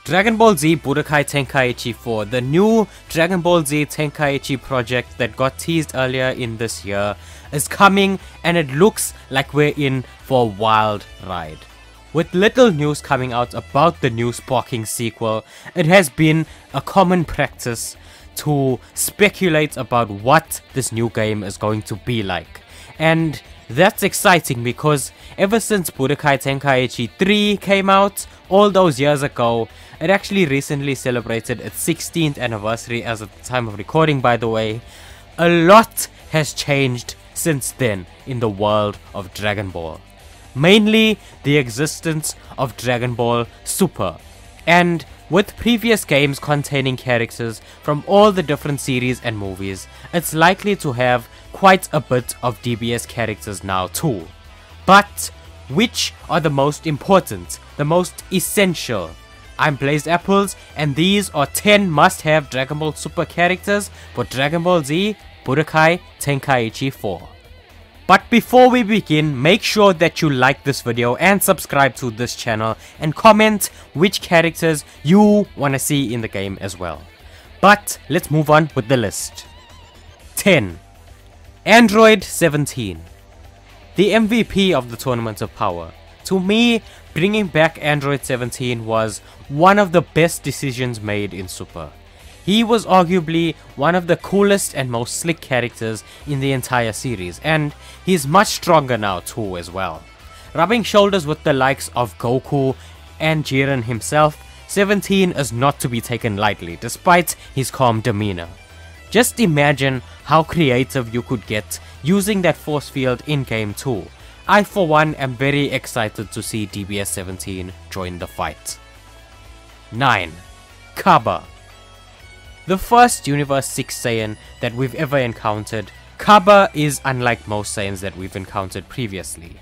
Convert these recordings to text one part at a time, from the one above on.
Dragon Ball Z Budokai Tenkaichi 4, the new Dragon Ball Z Tenkaichi project that got teased earlier in this year, is coming and it looks like we're in for a wild ride. With little news coming out about the new sparking sequel, it has been a common practice to speculate about what this new game is going to be like. And that's exciting because ever since Budokai Tenkaichi 3 came out all those years ago, it actually recently celebrated its 16th anniversary as at the time of recording, by the way. A lot has changed since then in the world of Dragon Ball. Mainly the existence of Dragon Ball Super. And with previous games containing characters from all the different series and movies, it's likely to have quite a bit of DBS characters now too. But which are the most important, the most essential? I'm Blazed Apples and these are 10 must-have Dragon Ball Super characters for Dragon Ball Z Budokai Tenkaichi 4. But before we begin, make sure that you like this video and subscribe to this channel and comment which characters you want to see in the game as well. But let's move on with the list. 10. Android 17. The MVP of the Tournament of Power. To me, bringing back Android 17 was one of the best decisions made in Super. He was arguably one of the coolest and most slick characters in the entire series, and he's much stronger now too as well. Rubbing shoulders with the likes of Goku and Jiren himself, 17 is not to be taken lightly despite his calm demeanor. Just imagine how creative you could get using that force field in game too. I for one am very excited to see DBS 17 join the fight. 9. Kaba. The first Universe 6 Saiyan that we've ever encountered, Kaba is unlike most Saiyans that we've encountered previously.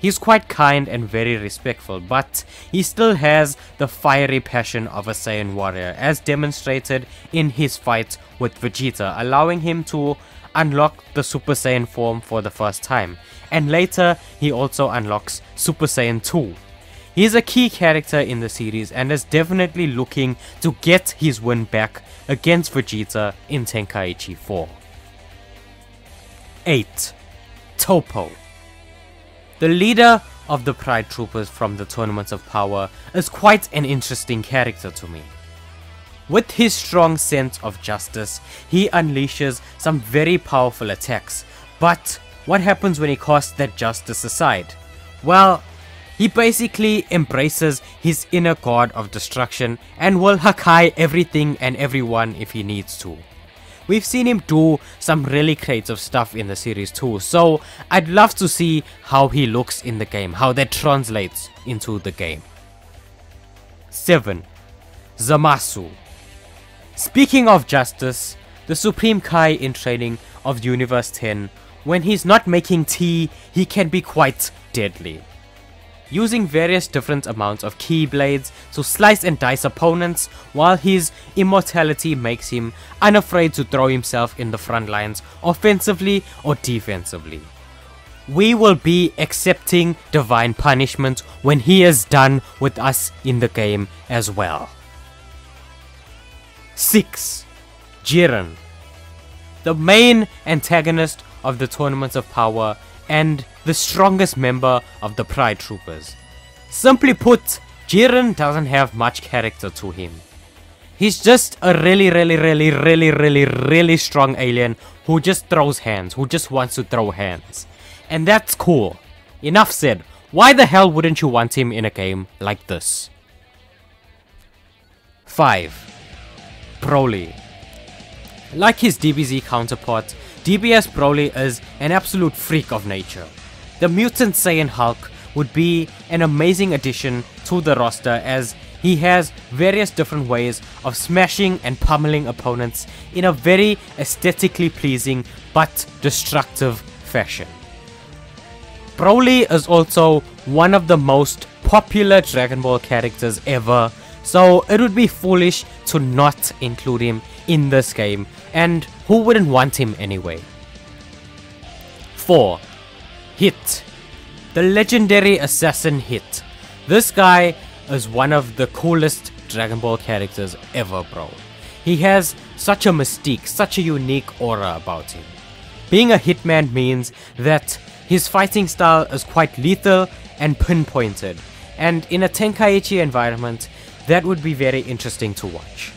He's quite kind and very respectful, but he still has the fiery passion of a Saiyan warrior as demonstrated in his fight with Vegeta, allowing him to unlock the Super Saiyan form for the first time, and later he also unlocks Super Saiyan 2. He's a key character in the series and is definitely looking to get his win back against Vegeta in Tenkaichi 4. 8. Toppo. The leader of the Pride Troopers from the Tournament of Power is quite an interesting character to me. With his strong sense of justice, he unleashes some very powerful attacks, but what happens when he casts that justice aside? Well, he basically embraces his inner god of destruction and will Hakai everything and everyone if he needs to. We've seen him do some really creative stuff in the series too, so I'd love to see how he looks in the game, how that translates into the game. 7. Zamasu. Speaking of justice, the Supreme Kai in training of Universe 10, when he's not making tea, he can be quite deadly. Using various different amounts of keyblades to slice and dice opponents, while his immortality makes him unafraid to throw himself in the front lines offensively or defensively. We will be accepting divine punishment when he is done with us in the game as well. 6. Jiren. The main antagonist of the Tournament of Power and the strongest member of the Pride Troopers. Simply put, Jiren doesn't have much character to him. He's just a really strong alien who just throws hands, who just wants to throw hands. And that's cool. Enough said. Why the hell wouldn't you want him in a game like this? 5. Broly. Like his DBZ counterpart, DBS Broly is an absolute freak of nature. The Mutant Saiyan Hulk would be an amazing addition to the roster as he has various different ways of smashing and pummeling opponents in a very aesthetically pleasing but destructive fashion. Broly is also one of the most popular Dragon Ball characters ever, so it would be foolish to not include him in this game, and who wouldn't want him anyway? 4. Hit. The legendary assassin Hit. This guy is one of the coolest Dragon Ball characters ever, bro. He has such a mystique, such a unique aura about him. Being a hitman means that his fighting style is quite lethal and pinpointed, and in a Tenkaichi environment, that would be very interesting to watch.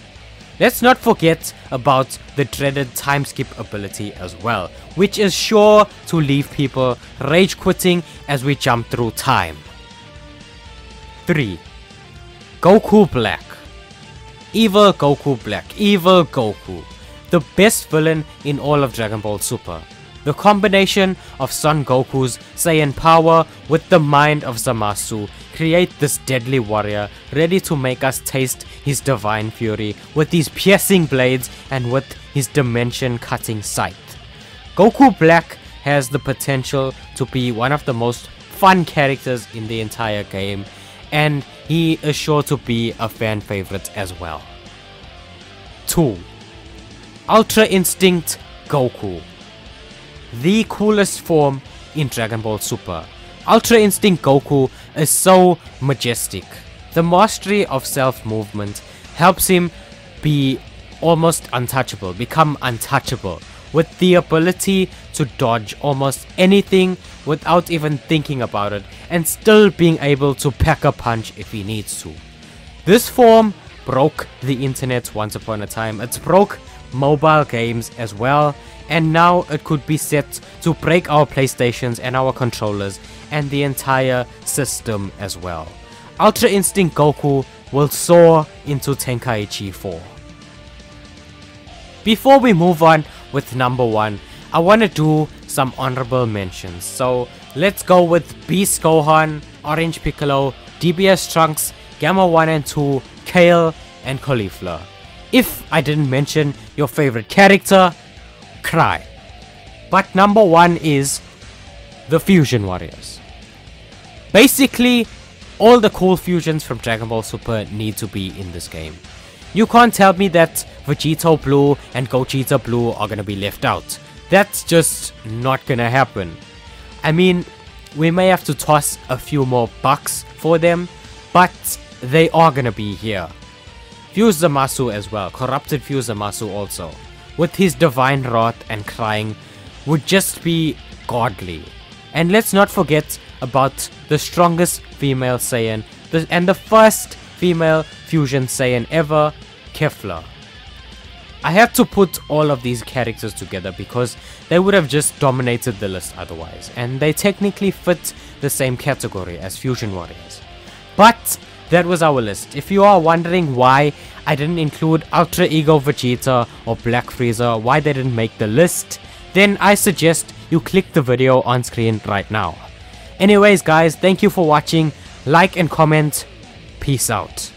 Let's not forget about the dreaded time skip ability as well, which is sure to leave people rage quitting as we jump through time. 3. Goku Black. Evil Goku Black. Evil Goku. The best villain in all of Dragon Ball Super. The combination of Son Goku's Saiyan power with the mind of Zamasu create this deadly warrior ready to make us taste his divine fury with these piercing blades and with his dimension cutting scythe. Goku Black has the potential to be one of the most fun characters in the entire game, and he is sure to be a fan favorite as well. 2. Ultra Instinct Goku. The coolest form in Dragon Ball Super. Ultra Instinct Goku is so majestic. The mastery of self-movement helps him be almost untouchable, become untouchable, with the ability to dodge almost anything without even thinking about it, and still being able to pack a punch if he needs to. This form broke the internet once upon a time. It broke mobile games as well, and now it could be set to break our PlayStations and our controllers and the entire system as well. Ultra Instinct Goku will soar into Tenkaichi 4. Before we move on with number 1, I want to do some honorable mentions. So let's go with Beast Gohan, Orange Piccolo, DBS Trunks, Gamma 1 and 2, Kale, and Caulifla. If I didn't mention your favorite character, cry. But number 1 is the Fusion Warriors. Basically, all the cool fusions from Dragon Ball Super need to be in this game. You can't tell me that Vegito Blue and Gogeta Blue are gonna be left out. That's just not gonna happen. I mean, we may have to toss a few more bucks for them, but they are gonna be here. Fuse Zamasu as well, Corrupted Fuse Zamasu also, with his divine wrath and crying, would just be godly. And let's not forget about the strongest female Saiyan and the first female fusion Saiyan ever, Kefla. I had to put all of these characters together because they would have just dominated the list otherwise, and they technically fit the same category as Fusion Warriors. But that was our list. If you are wondering why I didn't include Ultra Ego Vegeta or Black Frieza, why they didn't make the list, then I suggest you click the video on screen right now. Anyways guys, thank you for watching. Like and comment. Peace out.